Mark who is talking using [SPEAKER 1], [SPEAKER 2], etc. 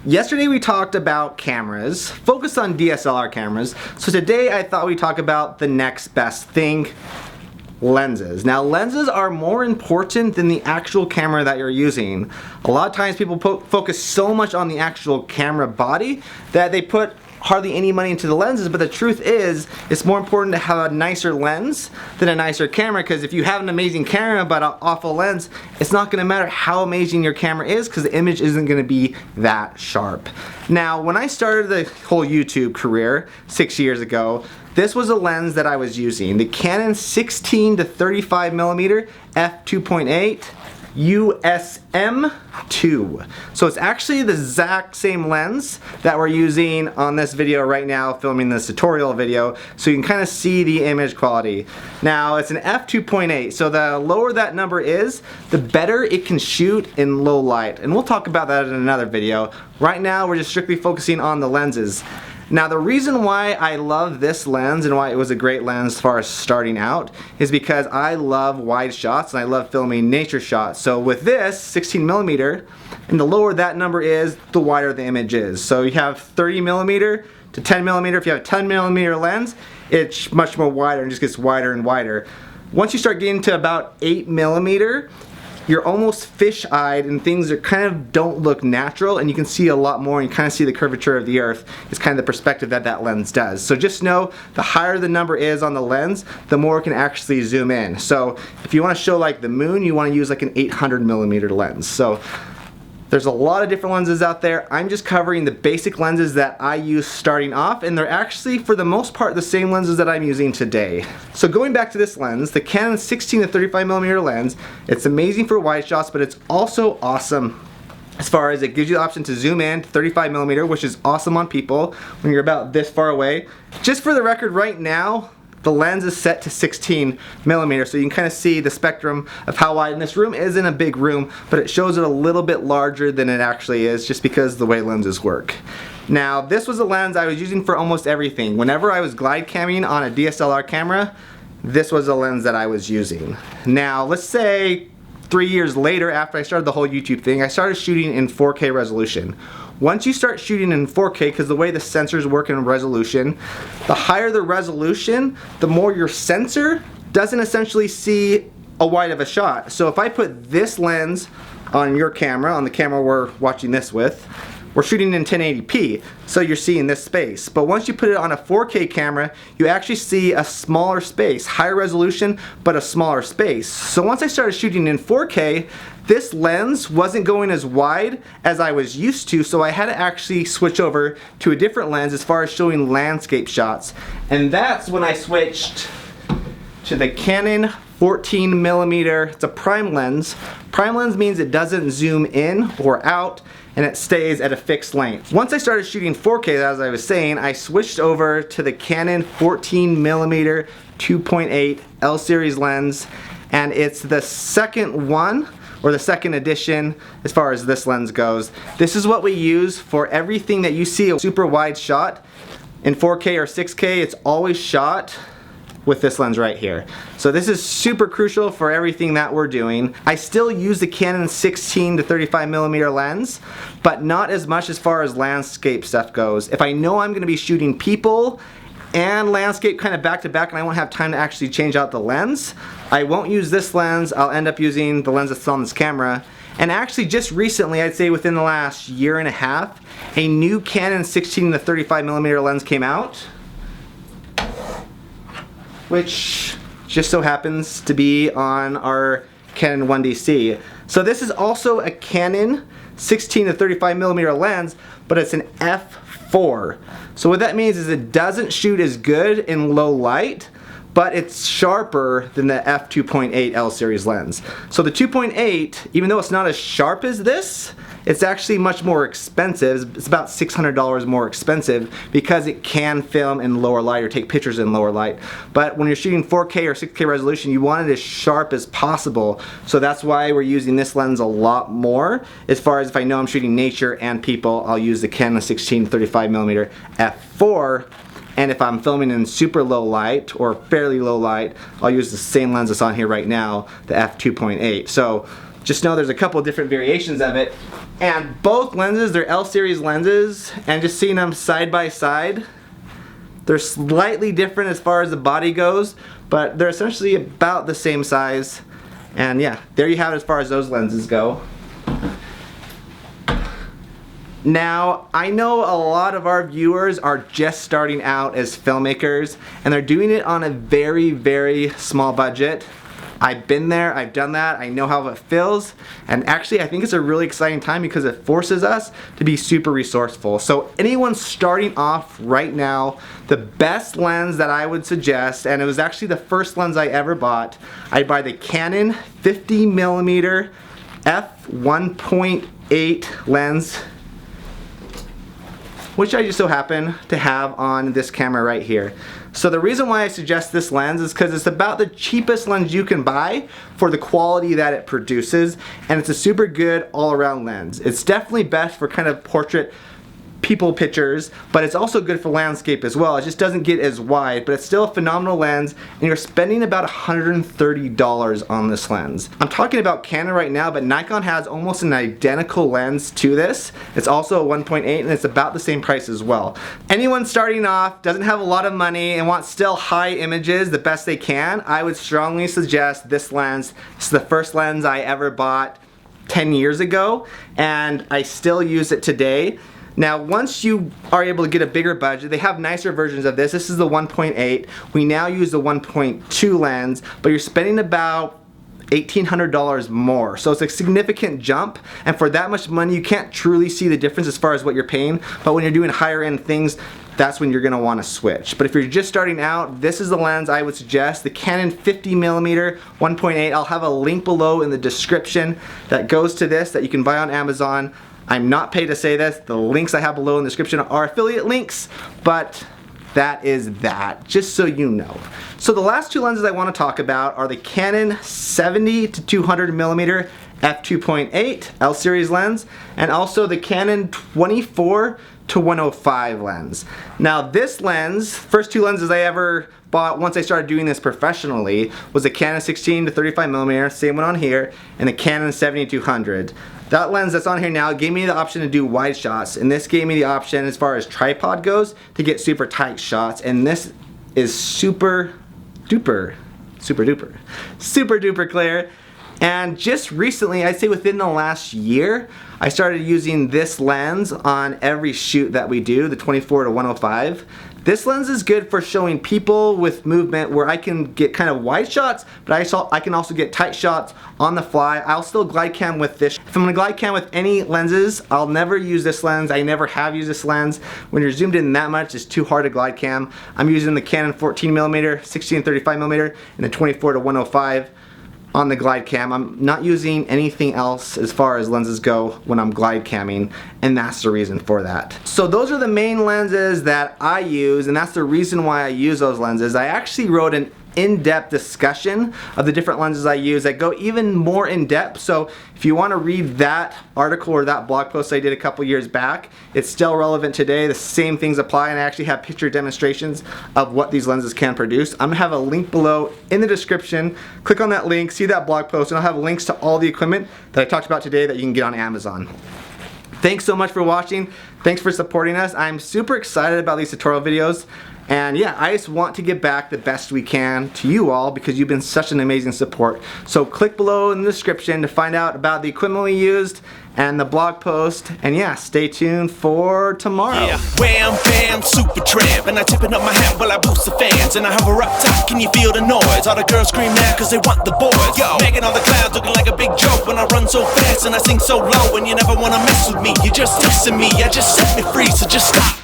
[SPEAKER 1] Yesterday we talked about cameras, focused on DSLR cameras, so today I thought we'd talk about the next best thing, lenses. Now lenses are more important than the actual camera that you're using. A lot of times people focus so much on the actual camera body that they put hardly any money into the lenses, but the truth is it's more important to have a nicer lens than a nicer camera, because if you have an amazing camera but an awful lens, it's not going to matter how amazing your camera is because the image isn't going to be that sharp. Now when I started the whole YouTube career 6 years ago, this was a lens that I was using, the Canon 16 to 35mm f2.8 USM2. So it's actually the exact same lens that we're using on this video right now, filming this tutorial video, so you can kind of see the image quality. Now it's an f2.8, so the lower that number is, the better it can shoot in low light, and we'll talk about that in another video. Right now we're just strictly focusing on the lenses. Now the reason why I love this lens and why it was a great lens as far as starting out is because I love wide shots and I love filming nature shots. So with this 16mm, and the lower that number is, the wider the image is. So you have 30mm to 10mm. If you have a 10mm lens, it's much more wider and just gets wider and wider. Once you start getting to about 8mm, you're almost fish-eyed and things that kind of don't look natural, and you can see a lot more, and you kind of see the curvature of the earth. It's kind of the perspective that that lens does. So just know the higher the number is on the lens, the more it can actually zoom in. So if you want to show like the moon, you want to use like an 800mm lens. So there's a lot of different lenses out there. I'm just covering the basic lenses that I use starting off, and they're actually for the most part the same lenses that I'm using today. So going back to this lens, the Canon 16 to 35mm lens, it's amazing for wide shots, but it's also awesome as far as it gives you the option to zoom in to 35mm, which is awesome on people when you're about this far away. Just for the record, right now the lens is set to 16mm, so you can kind of see the spectrum of how wide. And this room isn't a big room, but it shows it a little bit larger than it actually is, just because of the way lenses work. Now this was a lens I was using for almost everything. Whenever I was glide camming on a DSLR camera, this was a lens that I was using. Now let's say 3 years later, after I started the whole YouTube thing, I started shooting in 4K resolution. Once you start shooting in 4K, because the way the sensors work in resolution, the higher the resolution, the more your sensor doesn't essentially see a wide of a shot. So if I put this lens on your camera, on the camera we're watching this with, we're shooting in 1080p, so you're seeing this space. But once you put it on a 4K camera, you actually see a smaller space, higher resolution, but a smaller space. So once I started shooting in 4K, this lens wasn't going as wide as I was used to, so I had to actually switch over to a different lens as far as showing landscape shots. And that's when I switched to the Canon 14mm. It's a prime lens. Prime lens means it doesn't zoom in or out, and it stays at a fixed length. Once I started shooting 4K, as I was saying, I switched over to the Canon 14mm 2.8 L series lens, and it's the second one, or the second edition as far as this lens goes. This is what we use for everything that you see a super wide shot in 4K or 6K. It's always shot with this lens right here. So this is super crucial for everything that we're doing. I still use the Canon 16 to 35mm lens, but not as much as far as landscape stuff goes. If I know I'm going to be shooting people and landscape kind of back to back and I won't have time to actually change out the lens, I won't use this lens. I'll end up using the lens that's on this camera. And actually just recently, I'd say within the last year and a half, a new Canon 16 to 35mm lens came out, which just so happens to be on our Canon 1DC. So this is also a Canon 16 to 35mm lens, but it's an f4. So what that means is it doesn't shoot as good in low light, but it's sharper than the f2.8 L series lens. So the 2.8, even though it's not as sharp as this, it's actually much more expensive. It's about $600 more expensive because it can film in lower light or take pictures in lower light. But when you're shooting 4K or 6K resolution, you want it as sharp as possible. So that's why we're using this lens a lot more. As far as if I know I'm shooting nature and people, I'll use the Canon 16 35mm f4. And if I'm filming in super low light or fairly low light, I'll use the same lens that's on here right now, the f2.8. So just know there's a couple different variations of it. And both lenses, they're L series lenses, and just seeing them side by side, they're slightly different as far as the body goes, but they're essentially about the same size. And yeah, there you have it as far as those lenses go. Now, I know a lot of our viewers are just starting out as filmmakers, and they're doing it on a very, very small budget. I've been there, I've done that, I know how it feels, and actually I think it's a really exciting time because it forces us to be super resourceful. So anyone starting off right now, the best lens that I would suggest, and it was actually the first lens I ever bought, I'd buy the Canon 50mm f1.8 lens, which I just so happen to have on this camera right here. So the reason why I suggest this lens is because it's about the cheapest lens you can buy for the quality that it produces, and it's a super good all-around lens. It's definitely best for kind of portrait people pictures, but it's also good for landscape as well. It just doesn't get as wide, but it's still a phenomenal lens, and you're spending about $130 on this lens. I'm talking about Canon right now, but Nikon has almost an identical lens to this. It's also a 1.8, and it's about the same price as well. Anyone starting off, doesn't have a lot of money, and wants still high images the best they can, I would strongly suggest this lens. This is the first lens I ever bought 10 years ago, and I still use it today. Now, once you are able to get a bigger budget, they have nicer versions of this. This is the 1.8. We now use the 1.2 lens, but you're spending about $1,800 more. So it's a significant jump, and for that much money, you can't truly see the difference as far as what you're paying, but when you're doing higher end things, that's when you're gonna wanna switch. But if you're just starting out, this is the lens I would suggest, the Canon 50mm 1.8. I'll have a link below in the description that goes to this that you can buy on Amazon. I'm not paid to say this. The links I have below in the description are affiliate links, but that is that, just so you know. So the last two lenses I want to talk about are the Canon 70 to 200mm f2.8 L series lens, and also the Canon 24 to 105 lens. Now this lens, first two lenses I ever bought once I started doing this professionally, was the Canon 16 to 35mm, same one on here, and the Canon 70-200. That lens that's on here now gave me the option to do wide shots, and this gave me the option as far as tripod goes to get super tight shots, and this is super duper clear. And just recently, I'd say within the last year, I started using this lens on every shoot that we do, the 24 to 105. This lens is good for showing people with movement where I can get kind of wide shots, but I can also get tight shots on the fly. I'll still glide cam with this. If I'm gonna glide cam with any lenses, I'll never use this lens. I never have used this lens. When you're zoomed in that much, it's too hard to glide cam. I'm using the Canon 14mm, 16 to 35mm, and the 24 to 105. On the glide cam. I'm not using anything else as far as lenses go when I'm glide camming, and that's the reason for that. So those are the main lenses that I use, and that's the reason why I use those lenses. I actually wrote an in-depth discussion of the different lenses I use that go even more in-depth. So if you want to read that article or that blog post I did a couple years back, it's still relevant today. The same things apply, and I actually have picture demonstrations of what these lenses can produce. I'm gonna have a link below in the description. Click on that link, see that blog post, and I'll have links to all the equipment that I talked about today that you can get on Amazon. Thanks so much for watching. Thanks for supporting us. I'm super excited about these tutorial videos. And yeah, I just want to give back the best we can to you all because you've been such an amazing support. So click below in the description to find out about the equipment we used and the blog post. And yeah, stay tuned for tomorrow.
[SPEAKER 2] Yeah, wham, bam, super tramp. And I tipping up my hat while I boost the fans. And I hover up top, can you feel the noise? All the girls scream now cause they want the boys. Yo, making all the clouds looking like a big joke when I run so fast and I sing so low. And you never wanna mess with me, you're just dissing me. I just set me free, so just stop.